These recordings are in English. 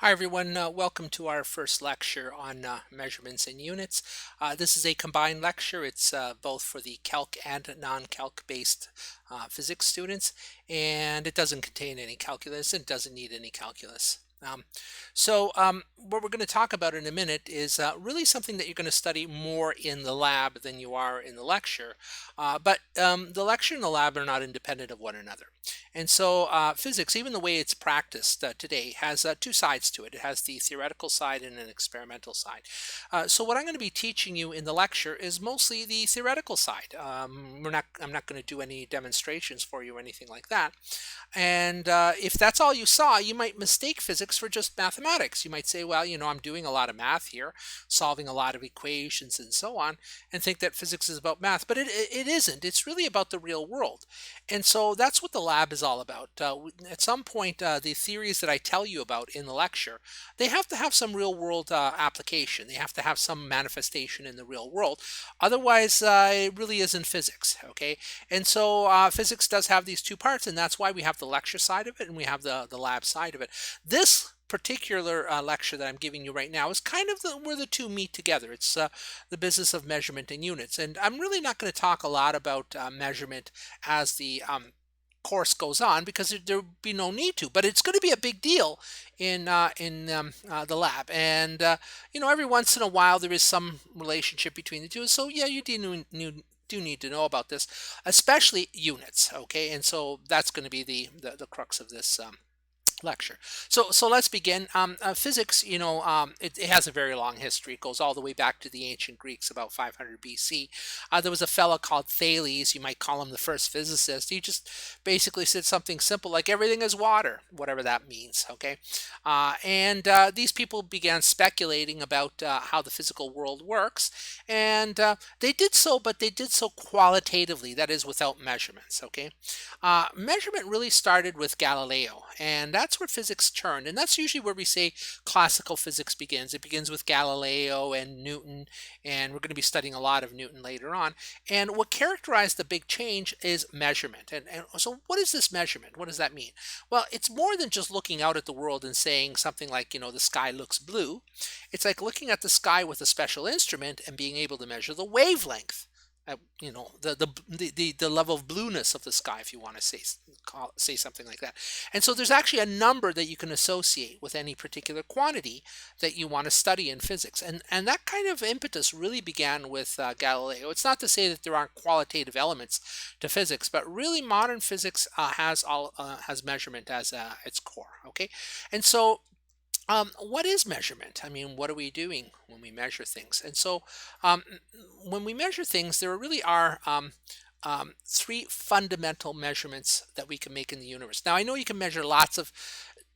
Hi everyone, welcome to our first lecture on measurements and units. This is a combined lecture. It's both for the calc and non-calc based physics students, and it doesn't contain any calculus and doesn't need any calculus. What we're going to talk about in a minute is really something that you're going to study more in the lab than you are in the lecture. But the lecture and the lab are not independent of one another. And so physics, even the way it's practiced today, has two sides to it. It has the theoretical side and an experimental side. So what I'm going to be teaching you in the lecture is mostly the theoretical side. I'm not going to do any demonstrations for you or anything like that. And if that's all you saw, you might mistake physics for just mathematics. You might say, well, I'm doing a lot of math here, solving a lot of equations and so on, and think that physics is about math. But it isn't. It's really about the real world. And so that's what the lab is all about. At some point, the theories that I tell you about in the lecture, they have to have some real world application. They have to have some manifestation in the real world. Otherwise, it really isn't physics. Okay. And so physics does have these two parts, and that's why we have the lecture side of it and we have the lab side of it. This particular lecture that I'm giving you right now is kind of where the two meet together. It's the business of measurement and units. And I'm really not going to talk a lot about measurement as the course goes on because there would be no need to. But it's going to be a big deal in the lab. And every once in a while there is some relationship between the two. So yeah, you do need to know about this, especially units. Okay, and so that's going to be the crux of this lecture. So let's begin. Physics, it has a very long history. It goes all the way back to the ancient Greeks, about 500 BC. There was a fellow called Thales. You might call him the first physicist. He just basically said something simple like everything is water, whatever that means. Okay, and these people began speculating about how the physical world works, and they did so, but they did so qualitatively. That is, without measurements. Okay, measurement really started with Galileo, and that's where physics turned. And that's usually where we say classical physics begins. It begins with Galileo and Newton, and we're going to be studying a lot of Newton later on. And what characterized the big change is measurement. And so, what is this measurement? What does that mean? Well, it's more than just looking out at the world and saying something like, the sky looks blue. It's like looking at the sky with a special instrument and being able to measure the wavelength, the level of blueness of the sky, if you want to say something like that. And so there's actually a number that you can associate with any particular quantity that you want to study in physics, and that kind of impetus really began with Galileo. It's not to say that there aren't qualitative elements to physics, but really modern physics has measurement as its core. Okay, and so what is measurement? I mean, what are we doing when we measure things? And so, um, when we measure things, there really are three fundamental measurements that we can make in the universe. Now, I know you can measure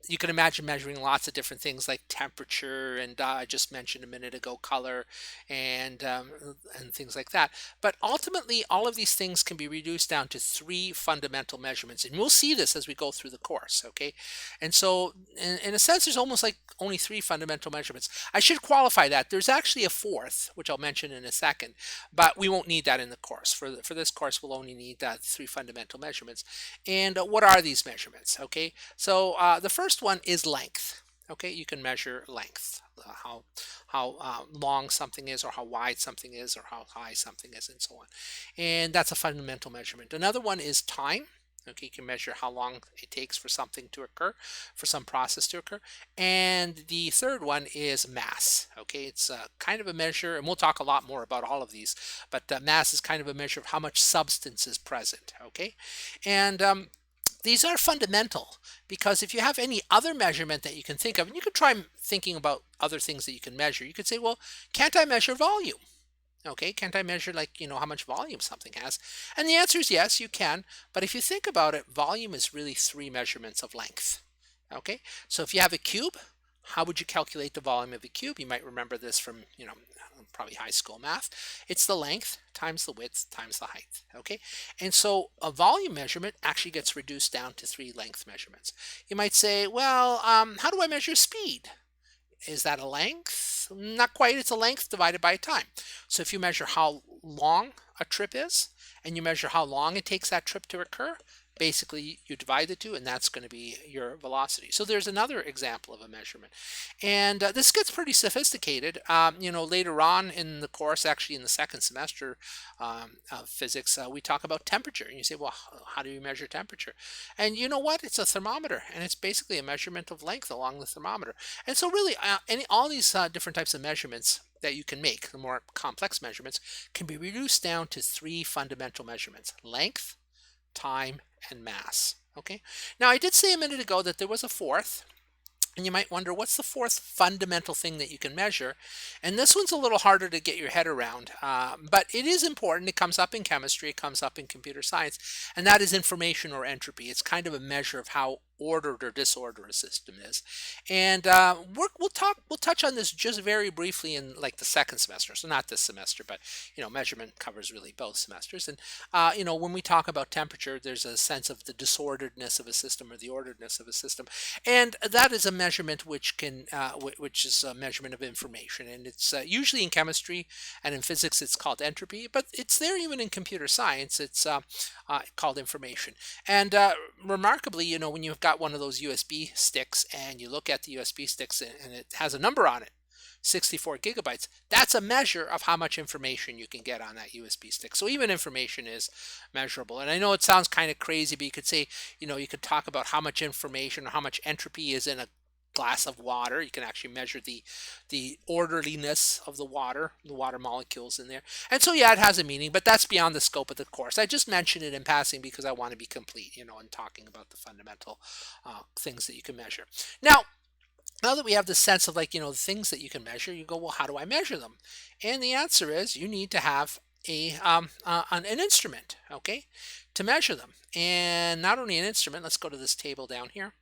you can imagine measuring lots of different things like temperature and I just mentioned a minute ago color and things like that. But ultimately, all of these things can be reduced down to three fundamental measurements, and we'll see this as we go through the course. Okay, and so in a sense, there's almost like only three fundamental measurements. I should qualify that there's actually a fourth, which I'll mention in a second, but we won't need that in the course. For this course, we'll only need three fundamental measurements. And what are these measurements? Okay, so the first one is length. Okay, you can measure length, how long something is, or how wide something is, or how high something is, and so on. And that's a fundamental measurement. Another one is time. Okay, you can measure how long it takes for something to occur, for some process to occur. And the third one is mass. Okay, it's kind of a measure, and we'll talk a lot more about all of these, but mass is kind of a measure of how much substance is present. Okay, and these are fundamental because if you have any other measurement that you can think of, and you could try thinking about other things that you can measure, you could say, well, can't I measure volume? Okay, can't I measure how much volume something has? And the answer is yes, you can. But if you think about it, volume is really three measurements of length. Okay, so if you have a cube, how would you calculate the volume of a cube? You might remember this from, probably high school math. It's the length times the width times the height. Okay, and so a volume measurement actually gets reduced down to three length measurements. You might say, well, how do I measure speed? Is that a length? Not quite. It's a length divided by a time. So if you measure how long a trip is and you measure how long it takes that trip to occur, basically you divide the two, and that's going to be your velocity. So there's another example of a measurement. And this gets pretty sophisticated. Later on in the course, actually in the second semester of physics, we talk about temperature. And you say, well, how do you measure temperature? And you know what? It's a thermometer, and it's basically a measurement of length along the thermometer. And so really, all these different types of measurements that you can make, the more complex measurements, can be reduced down to three fundamental measurements: length, time, and mass. Okay. Now, I did say a minute ago that there was a fourth, and you might wonder, what's the fourth fundamental thing that you can measure? And this one's a little harder to get your head around, but it is important. It comes up in chemistry, it comes up in computer science, and that is information or entropy. It's kind of a measure of how ordered or disordered a system is. And we'll touch on this just very briefly in like the second semester. So not this semester, but measurement covers really both semesters. And when we talk about temperature, there's a sense of the disorderedness of a system or the orderedness of a system, and that is a measurement which is a measurement of information. And it's usually in chemistry and in physics it's called entropy, but it's there even in computer science. It's called information. And remarkably, when you've got one of those USB sticks and you look at the USB sticks and it has a number on it, 64 gigabytes, that's a measure of how much information you can get on that USB stick. So even information is measurable. And I know it sounds kind of crazy, but you could say, you could talk about how much information or how much entropy is in a glass of water. You can actually measure the orderliness of the water molecules in there. And so yeah, it has a meaning, but that's beyond the scope of the course. I just mentioned it in passing because I want to be complete, in talking about the fundamental things that you can measure. Now that we have the sense of the things that you can measure, you go, well, how do I measure them? And the answer is you need to have an instrument, okay, to measure them. And not only an instrument, let's go to this table down here.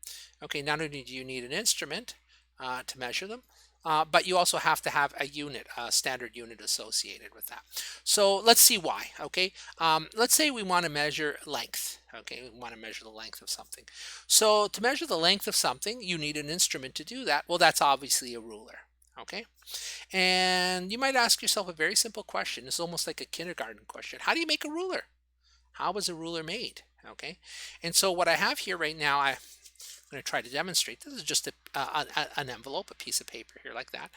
Okay, not only do you need an instrument to measure them, but you also have to have a unit, a standard unit associated with that. So let's see why, okay? Let's say we want to measure length, okay? We want to measure the length of something. So to measure the length of something, you need an instrument to do that. Well, that's obviously a ruler, okay? And you might ask yourself a very simple question. It's almost like a kindergarten question. How do you make a ruler? How is a ruler made, okay? And so what I have here right now, I'm going to try to demonstrate. This is just an envelope, a piece of paper here like that.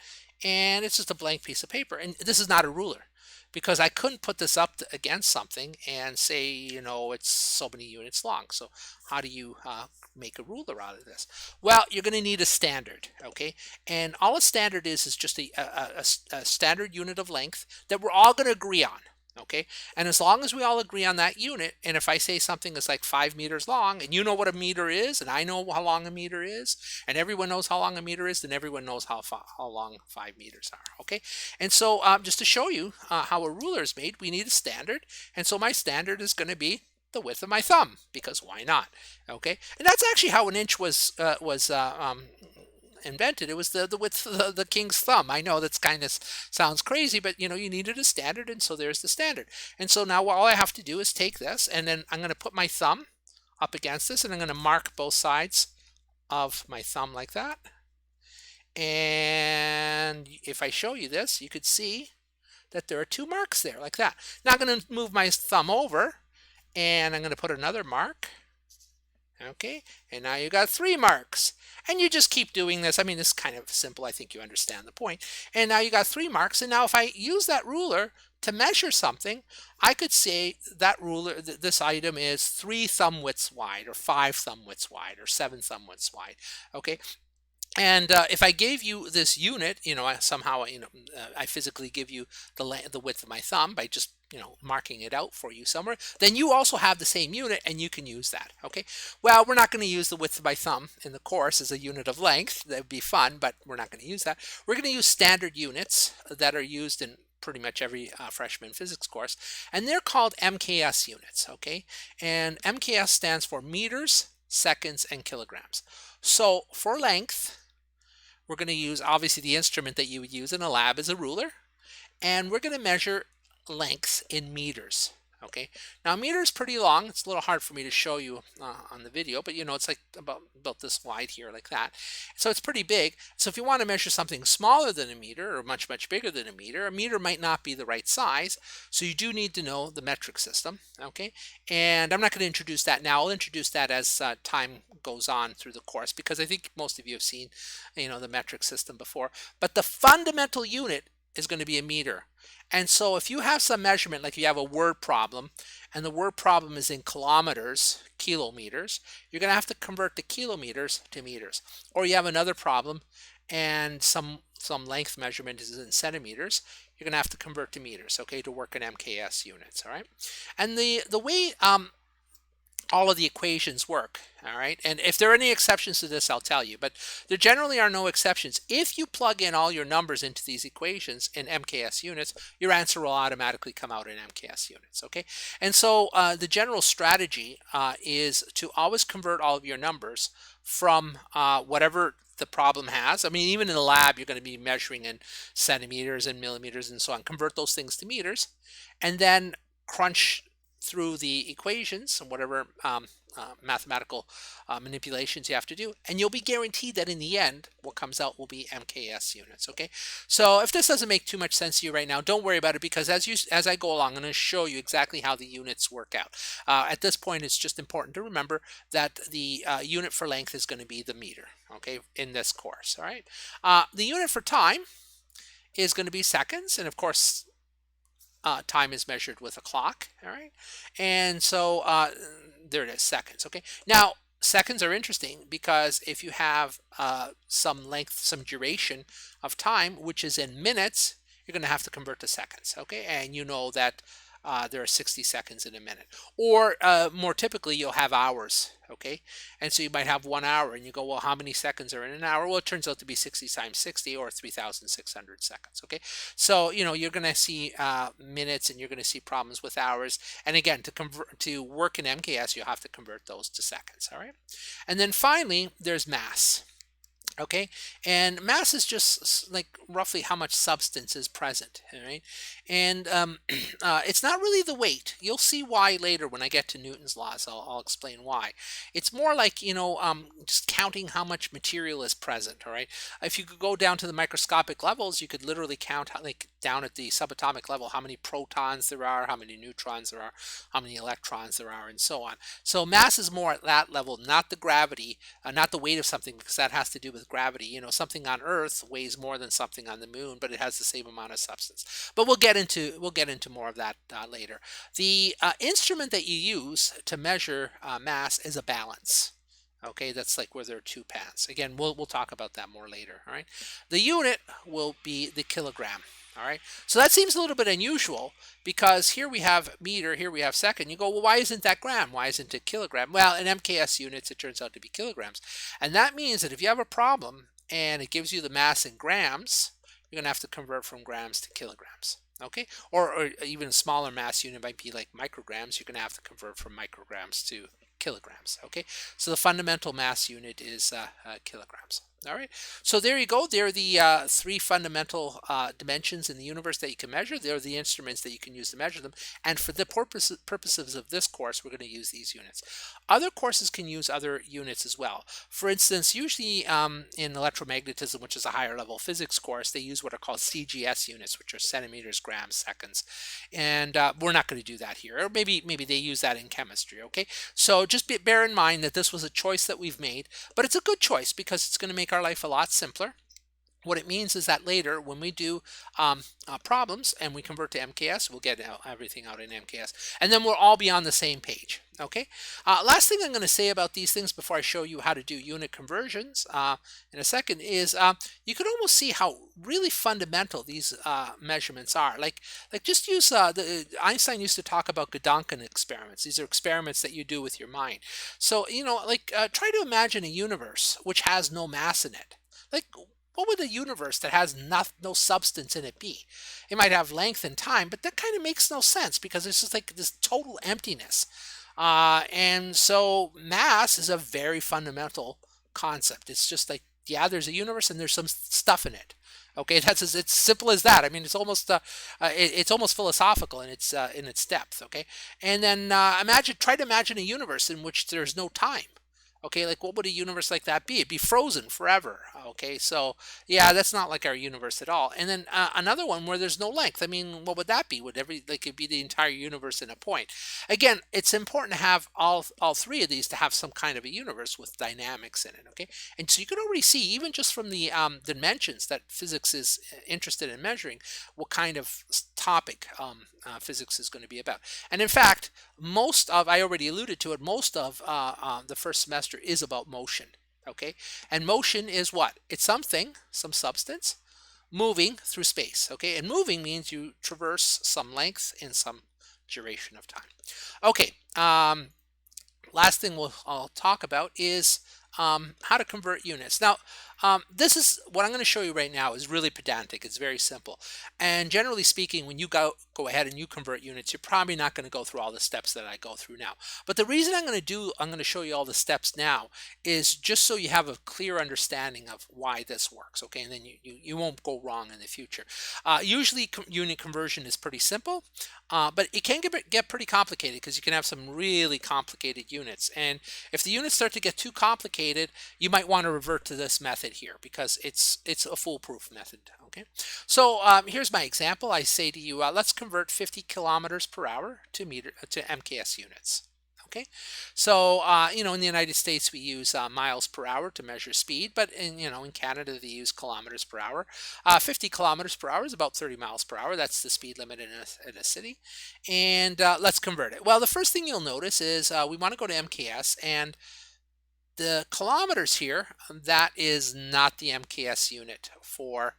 And it's just a blank piece of paper. And this is not a ruler because I couldn't put this up against something and say, it's so many units long. So how do you make a ruler out of this? Well, you're going to need a standard, okay? And all a standard is just a standard unit of length that we're all going to agree on. Okay, and as long as we all agree on that unit, and if I say something is like 5 meters long, and you know what a meter is, and I know how long a meter is, and everyone knows how long a meter is, then everyone knows how long 5 meters are. Okay, and so just to show you how a ruler is made, we need a standard, and so my standard is going to be the width of my thumb, because why not? Okay, and that's actually how an inch was invented. It was the width of the king's thumb. I know that's kind of sounds crazy, but you needed a standard, and so there's the standard. And so now all I have to do is take this, and then I'm going to put my thumb up against this, and I'm going to mark both sides of my thumb like that. And if I show you this, you could see that there are 2 marks there like that. Now I'm going to move my thumb over, and I'm going to put another mark. Okay, and now you got 3 marks, and you just keep doing this. I mean, this is kind of simple. I think you understand the point. And now you got 3 marks, and now if I use that ruler to measure something, I could say that ruler, this item is 3 thumb widths wide, or 5 thumb widths wide, or 7 thumb widths wide. Okay. And if I gave you this unit, somehow, I physically give you the width of my thumb by just, marking it out for you somewhere, then you also have the same unit and you can use that. Okay. Well, we're not going to use the width of my thumb in the course as a unit of length. That would be fun, but we're not going to use that. We're going to use standard units that are used in pretty much every freshman physics course, and they're called MKS units. Okay. And MKS stands for meters, seconds, and kilograms. So for length, we're going to use, obviously, the instrument that you would use in a lab is a ruler, and we're going to measure lengths in meters. Okay, now a meter is pretty long. It's a little hard for me to show you on the video, but it's like about this wide here, like that. So it's pretty big. So if you want to measure something smaller than a meter or much bigger than a meter might not be the right size. So you do need to know the metric system. Okay, and I'm not going to introduce that now. I'll introduce that as time goes on through the course, because I think most of you have seen the metric system before. But the fundamental unit is going to be a meter. And so if you have some measurement, like if you have a word problem, and the word problem is in kilometers, kilometers, you're going to have to convert the kilometers to meters. Or you have another problem, and some length measurement is in centimeters, you're going to have to convert to meters, okay, to work in MKS units, all right? And the way all of the equations work, all right? And if there are any exceptions to this, I'll tell you, but there generally are no exceptions. If you plug in all your numbers into these equations in MKS units, your answer will automatically come out in MKS units, okay? And so the general strategy is to always convert all of your numbers from whatever the problem has. I mean, even in the lab, you're going to be measuring in centimeters and millimeters and so on. Convert those things to meters, and then crunch through the equations and whatever mathematical manipulations you have to do, and you'll be guaranteed that in the end what comes out will be MKS units. Okay, so if this doesn't make too much sense to you right now, don't worry about it, because as I go along, I'm going to show you exactly how the units work out. At this point, it's just important to remember that the unit for length is going to be the meter, okay, in this course. All right, the unit for time is going to be seconds, and of course time is measured with a clock, all right? And so there it is, seconds, okay? Now, seconds are interesting because if you have some length, some duration of time, which is in minutes, you're going to have to convert to seconds, okay? And you know that there are 60 seconds in a minute. Or more typically, you'll have hours, okay? And so you might have 1 hour, and you go, well, how many seconds are in an hour? Well, it turns out to be 60 times 60, or 3,600 seconds, okay? So, you're going to see minutes, and you're going to see problems with hours. And again, to work in MKS, you have to convert those to seconds, all right? And then finally, there's mass. Okay, and mass is just like roughly how much substance is present, all right? And it's not really the weight. You'll see why later when I get to Newton's laws. I'll explain why. It's more like, just counting how much material is present, all right? If you could go down to the microscopic levels, you could literally count, like down at the subatomic level, how many protons there are, how many neutrons there are, how many electrons there are, and so on. So mass is more at that level, not the gravity, not the weight of something, because that has to do with gravity. Something on Earth weighs more than something on the moon, but it has the same amount of substance. But we'll get into more of that later. The instrument that you use to measure mass is a balance. Okay, that's like where there are two paths. Again, we'll talk about that more later. All right, the unit will be the kilogram. All right, so that seems a little bit unusual, because here we have meter, here we have second. You go, well, why isn't that gram? Why isn't it kilogram? Well, in MKS units, it turns out to be kilograms. And that means that if you have a problem and it gives you the mass in grams, you're going to have to convert from grams to kilograms. Okay, or even a smaller mass unit might be like micrograms. You're going to have to convert from micrograms to kilograms. Okay, so the fundamental mass unit is kilograms. All right, so there you go. There are the three fundamental dimensions in the universe that you can measure. They're the instruments that you can use to measure them. And for the purposes of this course, we're going to use these units. Other courses can use other units as well. For instance, usually in electromagnetism, which is a higher level physics course, they use what are called CGS units, which are centimeters, grams, seconds. And we're not going to do that here. Or maybe they use that in chemistry, okay? So just bear in mind that this was a choice that we've made, but it's a good choice because it's going to make our life a lot simpler. What it means is that later when we do problems and we convert to MKS, we'll get everything out in MKS, and then we'll all be on the same page. Okay. Last thing I'm going to say about these things before I show you how to do unit conversions in a second is you can almost see how really fundamental these measurements are. Like just use Einstein used to talk about Gedanken experiments. These are experiments that you do with your mind. So try to imagine a universe which has no mass in it. Like, what would a universe that has no substance in it be? It might have length and time, but that kind of makes no sense because it's just like this total emptiness. And so mass is a very fundamental concept. It's just like Yeah, there's a universe and there's some stuff in it. Okay, it's simple as that. I mean, it's almost philosophical in its depth. Okay, and then try to imagine a universe in which there's no time. Okay, like what would a universe like that be? It'd be frozen forever. Okay, so yeah, that's not like our universe at all. And then another one where there's no length. I mean, what would that be? Would every like it be the entire universe in a point? Again, it's important to have all three of these to have some kind of a universe with dynamics in it. Okay, and so you can already see even just from the dimensions that physics is interested in measuring what kind of topic physics is going to be about. And in fact, I already alluded to it, most of the first semester is about motion. Okay, and motion is what? It's some substance moving through space. Okay, and moving means you traverse some length in some duration of time. Okay, last thing I'll talk about is how to convert units. Now, this is what I'm going to show you right now is really pedantic. It's very simple. And generally speaking, when you go ahead and you convert units, you're probably not going to go through all the steps that I go through now. But the reason I'm going to show you all the steps now is just so you have a clear understanding of why this works. Okay, and then you won't go wrong in the future. Usually unit conversion is pretty simple, but it can get pretty complicated because you can have some really complicated units. And if the units start to get too complicated, you might want to revert to this method here because it's a foolproof method. Okay, so here's my example. I say to you, let's convert 50 kilometers per hour to MKS units. Okay, so in the United States we use miles per hour to measure speed, but in Canada they use kilometers per hour. 50 kilometers per hour is about 30 miles per hour. That's the speed limit in a city. And let's convert it. Well, the first thing you'll notice is we want to go to MKS, and the kilometers here, that is not the MKS unit for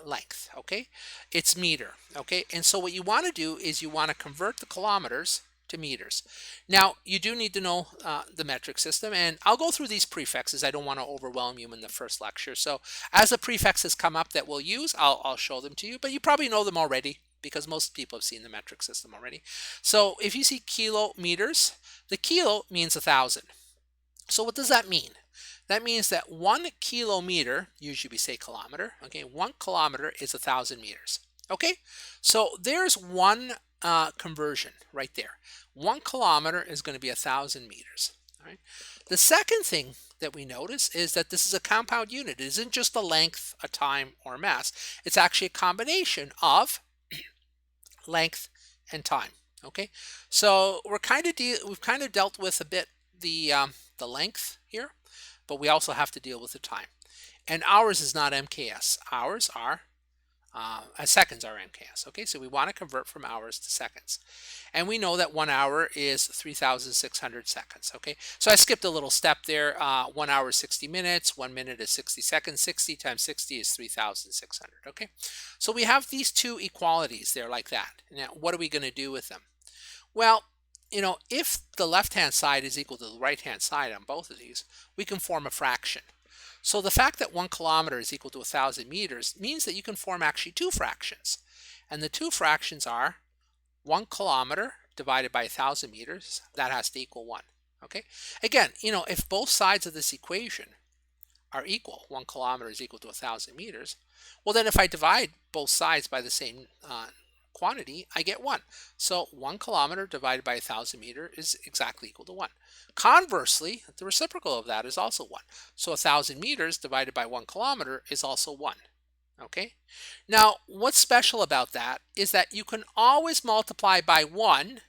length. Okay, it's meter. Okay, and so what you want to do is you want to convert the kilometers to meters. Now, you do need to know the metric system, and I'll go through these prefixes. I don't want to overwhelm you in the first lecture. So as the prefixes come up that we'll use, I'll show them to you, but you probably know them already because most people have seen the metric system already. So if you see kilometers, the kilo means 1,000. So what does that mean? That means that 1 kilometer, usually we say kilometer, okay, 1 kilometer is 1,000 meters. Okay, so there's one conversion right there. 1 kilometer is going to be 1,000 meters. All right. The second thing that we notice is that this is a compound unit. It isn't just a length, a time, or mass. It's actually a combination of length and time. Okay, so we've kind of dealt with a bit the length here, but we also have to deal with the time. And hours is not MKS. Hours are seconds are MKS. Okay, so we want to convert from hours to seconds. And we know that 1 hour is 3,600 seconds. Okay, so I skipped a little step there. 1 hour is 60 minutes, 1 minute is 60 seconds. 60 times 60 is 3,600. Okay, so we have these two equalities there like that. Now, what are we going to do with them? Well, if the left-hand side is equal to the right-hand side on both of these, we can form a fraction. So the fact that 1 kilometer is equal to 1,000 meters means that you can form actually two fractions. And the two fractions are 1 kilometer divided by 1,000 meters, that has to equal 1. Okay? Again, if both sides of this equation are equal, 1 kilometer is equal to 1,000 meters, well then if I divide both sides by the same quantity, I get 1. So 1 kilometer divided by 1,000 meters is exactly equal to 1. Conversely, the reciprocal of that is also 1. So 1,000 meters divided by 1 kilometer is also 1. Okay? Now, what's special about that is that you can always multiply by 1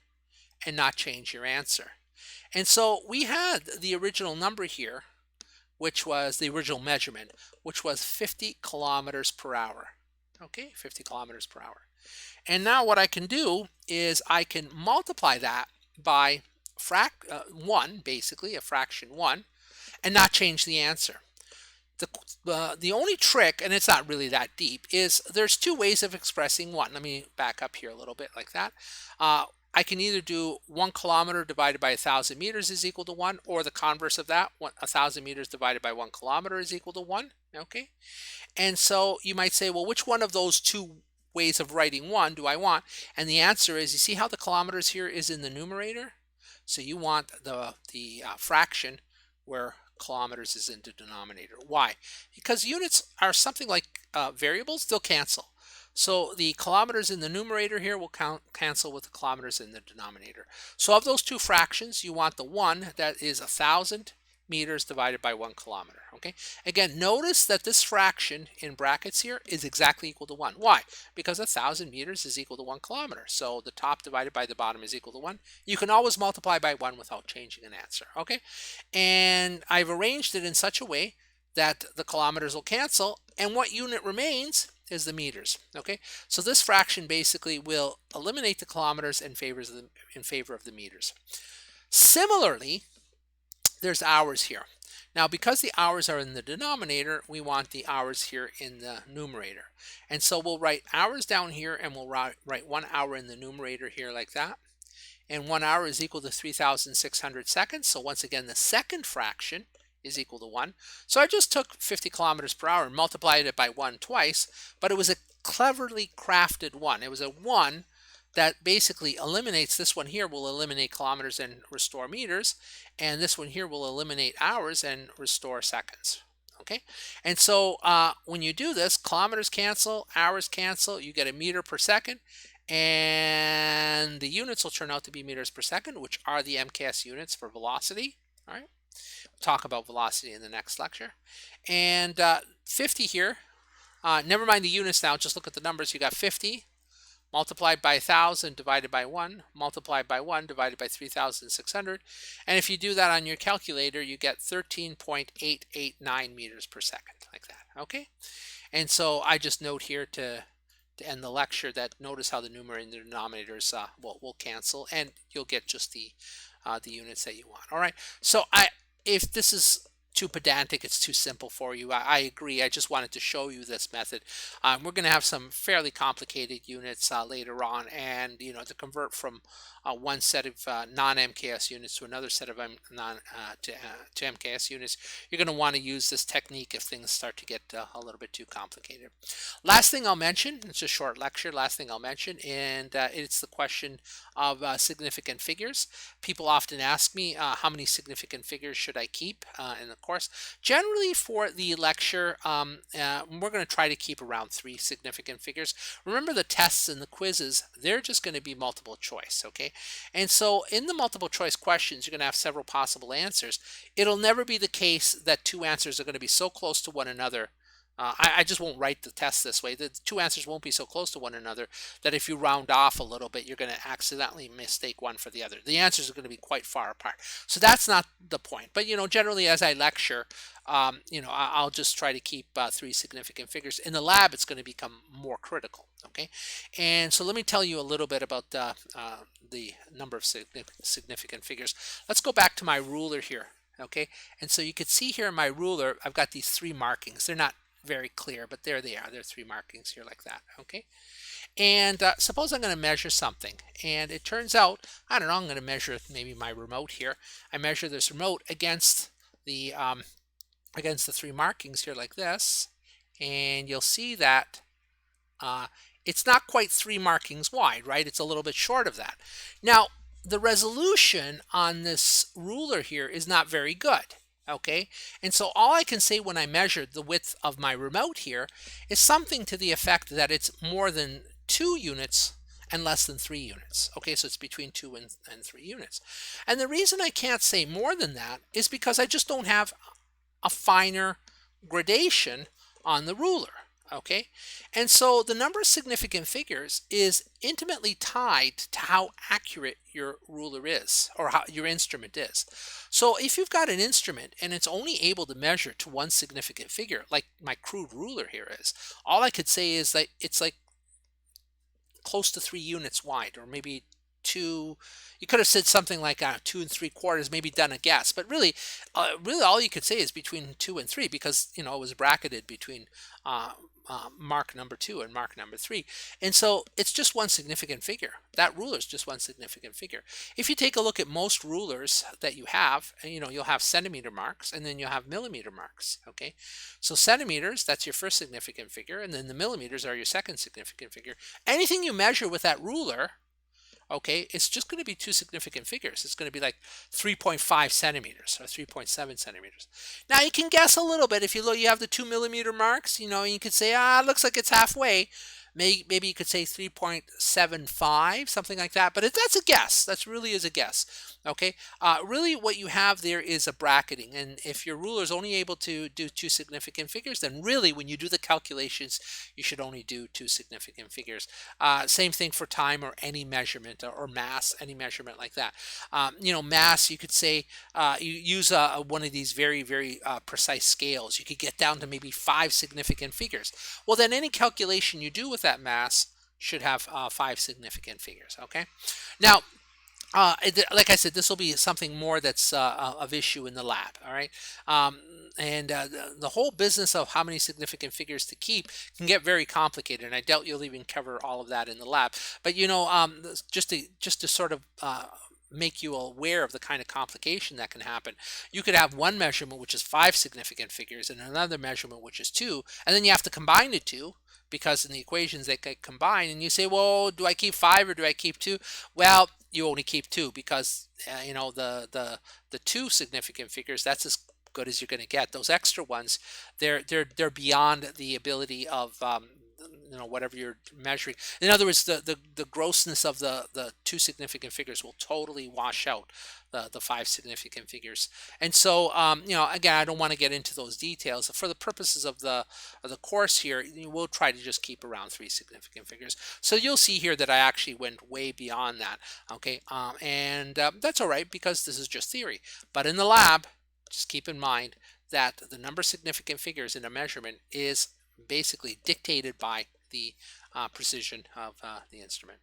and not change your answer. And so we had the original number here, which was the original measurement, which was 50 kilometers per hour. Okay, 50 kilometers per hour. And now what I can do is I can multiply that by 1, basically, a fraction 1, and not change the answer. The only trick, and it's not really that deep, is there's two ways of expressing 1. Let me back up here a little bit like that. I can either do 1 kilometer divided by 1,000 meters is equal to 1, or the converse of that, 1,000 meters divided by 1 kilometer is equal to 1. Okay? And so you might say, well, which one of those two ways of writing 1 do I want? And the answer is, you see how the kilometers here is in the numerator? So you want the fraction where kilometers is in the denominator. Why? Because units are something like variables, they'll cancel. So the kilometers in the numerator here will cancel with the kilometers in the denominator. So of those two fractions, you want the one that is 1,000 meters divided by 1 kilometer. Okay. Again, notice that this fraction in brackets here is exactly equal to 1. Why? Because 1,000 meters is equal to 1 kilometer. So the top divided by the bottom is equal to 1. You can always multiply by 1 without changing an answer. Okay. And I've arranged it in such a way that the kilometers will cancel, and what unit remains is the meters. Okay, so this fraction basically will eliminate the kilometers in favor of the meters. Similarly, there's hours here. Now, because the hours are in the denominator, we want the hours here in the numerator. And so we'll write hours down here, and we'll write 1 hour in the numerator here like that. And 1 hour is equal to 3,600 seconds. So once again, the second fraction is equal to 1. So I just took 50 kilometers per hour and multiplied it by 1 twice, but it was a cleverly crafted 1. It was a 1 that basically eliminates, this one here will eliminate kilometers and restore meters, and this one here will eliminate hours and restore seconds. Okay, and so when you do this, kilometers cancel, hours cancel, you get a meter per second, and the units will turn out to be meters per second, which are the MKS units for velocity. All right, we'll talk about velocity in the next lecture. And 50 here, never mind the units now, just look at the numbers. You got 50 multiplied by 1,000 divided by 1, multiplied by 1 divided by 3,600. And if you do that on your calculator, you get 13.889 meters per second, like that. Okay? And so I just note here to end the lecture that notice how the numerator and the denominators will cancel, and you'll get just the units that you want. All right? So if this is too pedantic, it's too simple for you, I agree. I just wanted to show you this method. We're going to have some fairly complicated units later on, and to convert from one set of non-MKS units to another set of to MKS units, you're going to want to use this technique if things start to get a little bit too complicated. Last thing I'll mention, it's a short lecture, last thing I'll mention, and it's the question of significant figures. People often ask me how many significant figures should I keep in the course. Generally for the lecture, we're going to try to keep around 3 significant figures. Remember, the tests and the quizzes, they're just going to be multiple choice, okay? And so in the multiple choice questions, you're going to have several possible answers. It'll never be the case that 2 answers are going to be so close to one another. I just won't write the test this way. The 2 answers won't be so close to one another that if you round off a little bit, you're going to accidentally mistake one for the other. The answers are going to be quite far apart. So that's not the point. But, generally as I lecture, I'll just try to keep 3 significant figures. In the lab, it's going to become more critical. Okay. And so let me tell you a little bit about the number of significant figures. Let's go back to my ruler here. Okay. And so you can see here in my ruler, I've got these 3 markings. They're not very clear, but there they are. There are 3 markings here like that. Okay. And suppose I'm going to measure something, and it turns out, I don't know, I'm going to measure maybe my remote here. I measure this remote against the 3 markings here like this, and you'll see that it's not quite 3 markings wide, right? It's a little bit short of that. Now, the resolution on this ruler here is not very good. Okay, and so all I can say when I measured the width of my remote here is something to the effect that it's more than 2 units and less than 3 units. Okay, so it's between 2 and 3 units. And the reason I can't say more than that is because I just don't have a finer gradation on the ruler. Okay, and so the number of significant figures is intimately tied to how accurate your ruler is, or how your instrument is. So if you've got an instrument and it's only able to measure to 1 significant figure, like my crude ruler here is, all I could say is that it's like close to 3 units wide, or maybe 2. You could have said something like 2 3/4, maybe done a guess, but really all you could say is between 2 and 3, because it was bracketed between mark number 2 and mark number 3, and so it's just 1 significant figure. That ruler is just 1 significant figure. If you take a look at most rulers that you have, you'll have centimeter marks, and then you'll have millimeter marks. Okay, so centimeters, that's your first significant figure, and then the millimeters are your second significant figure. Anything you measure with that ruler, okay, it's just going to be two significant figures. It's going to be like 3.5 centimeters or 3.7 centimeters. Now you can guess a little bit. If you look, you have the 2 millimeter marks, you could say, it looks like it's halfway. Maybe you could say 3.75, something like that. But that's a guess. That's really is a guess. Okay. Really, what you have there is a bracketing. And if your ruler is only able to do two significant figures, then really, when you do the calculations, you should only do two significant figures. Same thing for time or any measurement or mass, any measurement like that. Mass, you could say you use one of these very, very precise scales. You could get down to maybe five significant figures. Well, then any calculation you do with that mass should have five significant figures. Okay. Now, like I said, this will be something more that's of issue in the lab. All right. And the whole business of how many significant figures to keep can get very complicated, and I doubt you'll even cover all of that in the lab. But just to sort of make you aware of the kind of complication that can happen, you could have one measurement which is five significant figures and another measurement which is two, and then you have to combine the two because in the equations they get combined, and you say, well, do I keep five or do I keep two? Well, you only keep two because the two significant figures, that's as good as you're going to get. Those extra ones, they're beyond the ability of whatever you're measuring. In other words, the grossness of the two significant figures will totally wash out the five significant figures. And so again, I don't want to get into those details. For the purposes of the course here, we'll try to just keep around three significant figures. So you'll see here that I actually went way beyond that. Okay, and that's all right because this is just theory. But in the lab, just keep in mind that the number of significant figures in a measurement is basically dictated by the precision of the instrument.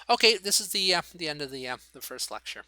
Okay, this is the end of the first lecture.